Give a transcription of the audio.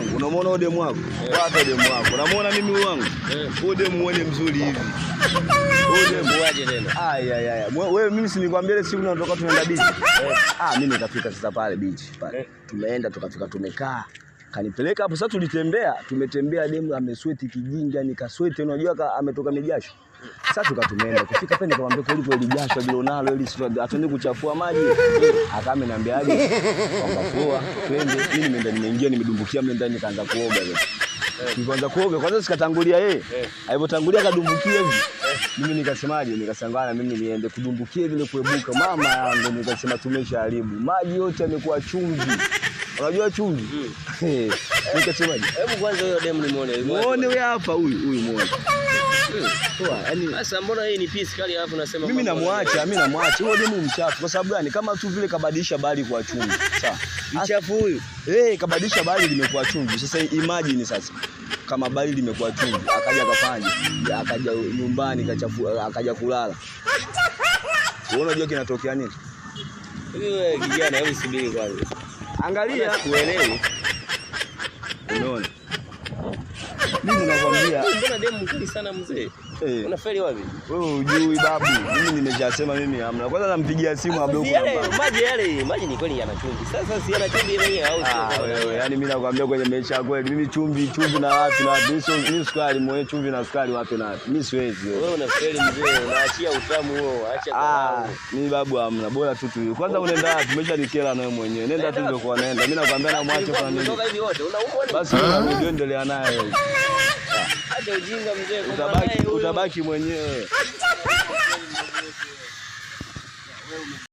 wangu. Unamuona huyo demu wako? Wapi demu wako? Unamuona mimi huyu wangu? Huyo demu muone mzuri hivi. Huyo demu waje tena. Aya. Wewe mimi si nikwambia ile siku tunatoka tunaenda beach. Mimi nikafika sasa pale beach pale. Tumeenda tukafika tumekaa. Kanipeleka hapo sasa tumetembea demu amesweti kijinga nikasweti unajua ametoka mijasho. Sasa tumeenda kufika pale nikamwambia kweli jasho alilonalo ili atende kuchafua maji. Akaniambiaje? Kwamba twende mimi nimeingia nimedumbukia mle ndani nikaanza kuoga. Nikaanza kuoga kwanza sikatangulia yeye. Alipotangulia kadumbukia hivi. Mimi nikasemaje? Nikasangana mimi niende kudumbukia vile kuebuka mama yangu nikasema tumeshaharibu. Maji yote yamekuwa chumvi. Unajua chumvi? Nikasemaje? Hebu kwanza huyo demu nimuone. Muone wewe hapa huyu muone. Yaani sasa mbona hii ni pisi kali alafu unasema mimi namwacha huyo demu mchafu kwa sababu gani kama tu vile kabadilisha bali kwa chumvi sawa mchafu huyu kabadilisha bali limekuwa chumvi sasa imagine sasa kama bali limekuwa chumvi akaja nyumbani kachafua akaja kulala wewe unajua kinatokea nini wewe kijana hebu subiri kwanza angalia kuelewi unaona mimi nakwambia mbona demu mkali sana mzee unafeli wapi wewe hujui babu mimi nimeshasema mimi hamna kwanza nampigia simu ablo maji ni kweli yana chumvi sasa si yana chumvi yenyewe au sio wewe yani mimi nakwambia kwenye maisha kweli mimi chumvi na wapi mimi sukari mwenye chumvi na sukari wapi na mimi siwezi wewe unafeli mzee unaachia utamu huo acha mimi babu hamna bora tu kwanza unaenda wapi umeshanikera na wewe mwenyewe nenda tu ndio kwa nenda mimi nakwambia na mwache kwa nini basi wewe endelea naye acha ujinga mzee utabaki mwenyewe.